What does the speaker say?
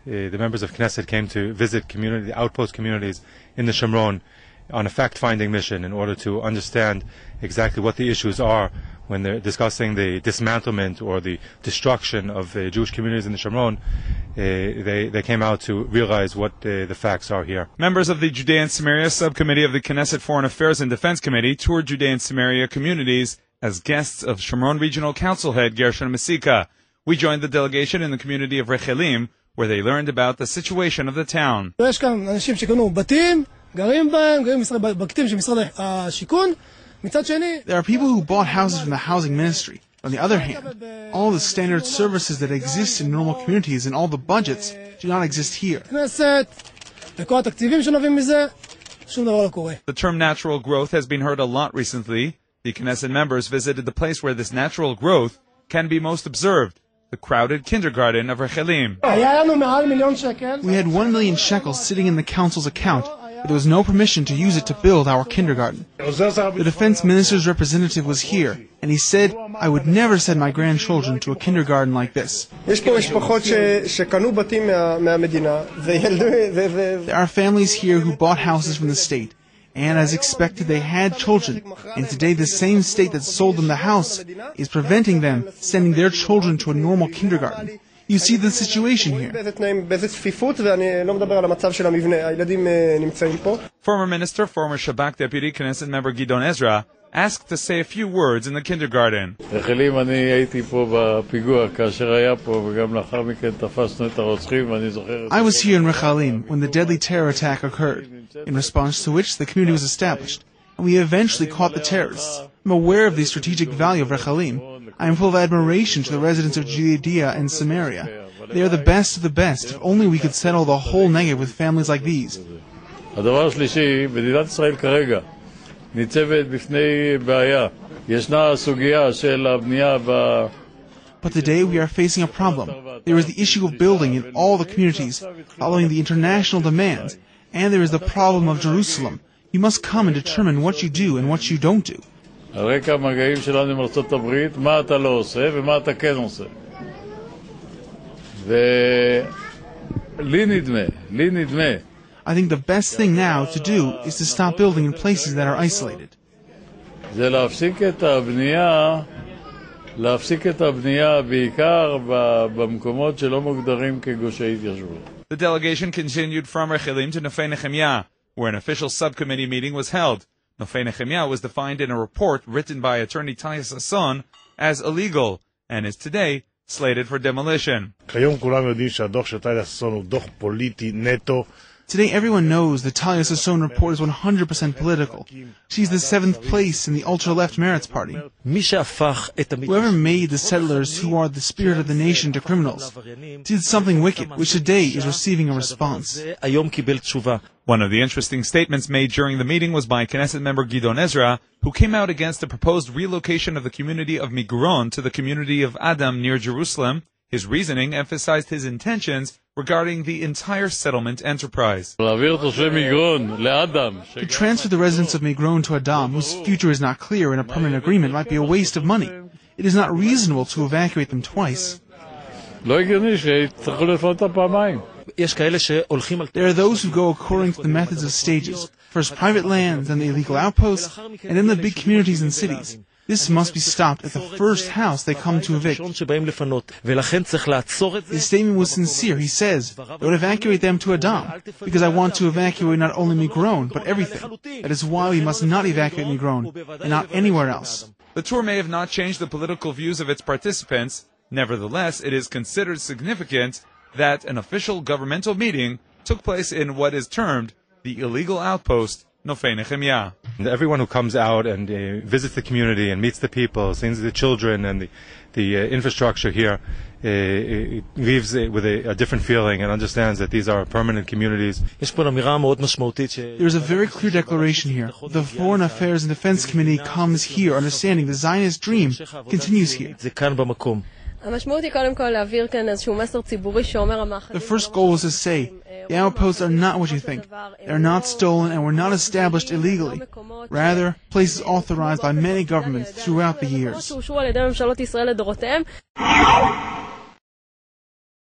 the members of Knesset came to visit outpost communities in the Shomron on a fact-finding mission in order to understand exactly what the issues are when they're discussing the dismantlement or the destruction of Jewish communities in the Shomron. They came out to realize what the facts are here. Members of the Judea and Samaria subcommittee of the Knesset Foreign Affairs and Defense Committee toured Judea and Samaria communities as guests of Shomron Regional Council head Gershon Mesika. We joined the delegation in the community of Rechelim, where they learned about the situation of the town. There are people who bought houses from the housing ministry. On the other hand, all the standard services that exist in normal communities and all the budgets do not exist here. The term natural growth has been heard a lot recently. The Knesset members visited the place where this natural growth can be most observed, the crowded kindergarten of Rechelim. We had 1 million shekels sitting in the council's account, but there was no permission to use it to build our kindergarten. The defense minister's representative was here, and he said, I would never send my grandchildren to a kindergarten like this. There are families here who bought houses from the state, and as expected they had children, and today the same state that sold them the house is preventing them sending their children to a normal kindergarten. You see the situation here. Former minister, former Shabak deputy, Knesset member Gidon Ezra asked to say a few words in the kindergarten. I was here in Rechalim when the deadly terror attack occurred, in response to which the community was established, and we eventually caught the terrorists. I'm aware of the strategic value of Rechalim. I am full of admiration to the residents of Judea and Samaria. They are the best of the best. If only we could settle the whole Negev with families like these. But today we are facing a problem. There is the issue of building in all the communities, following the international demands, and there is the problem of Jerusalem. You must come and determine what you do and what you don't do. I think the best thing now to do is to stop building in places that are isolated. The delegation continued from Rechelim to Nefei Nehemiah, where an official subcommittee meeting was held. Nefei Nehemiah was defined in a report written by attorney Talia Sasson as illegal and is today slated for demolition. Today everyone knows the Talia Sasson report is 100% political. She's the 7th place in the ultra-left Meretz party. Whoever made the settlers who are the spirit of the nation to criminals did something wicked, which today is receiving a response. One of the interesting statements made during the meeting was by Knesset member Gidon Ezra, who came out against the proposed relocation of the community of Migron to the community of Adam near Jerusalem. His reasoning emphasized his intentions regarding the entire settlement enterprise. To transfer the residents of Migron to Adam, whose future is not clear in a permanent agreement, might be a waste of money. It is not reasonable to evacuate them twice. There are those who go according to the methods of stages, first private lands, then the illegal outposts, and then the big communities and cities. This must be stopped at the first house they come to evict. His statement was sincere. He says, I would evacuate them to Adam, because I want to evacuate not only Migron, but everything. That is why we must not evacuate Migron, and not anywhere else. The tour may have not changed the political views of its participants. Nevertheless, it is considered significant that an official governmental meeting took place in what is termed the illegal outpost, Nefei Nehemiah. Everyone who comes out and visits the community and meets the people, sees the children and the infrastructure here, leaves with a different feeling and understands that these are permanent communities. There is a very clear declaration here. The Foreign Affairs and Defense Committee comes here understanding the Zionist dream continues here. The first goal was to say, the outposts are not what you think. They are not stolen and were not established illegally. Rather, places authorized by many governments throughout the years.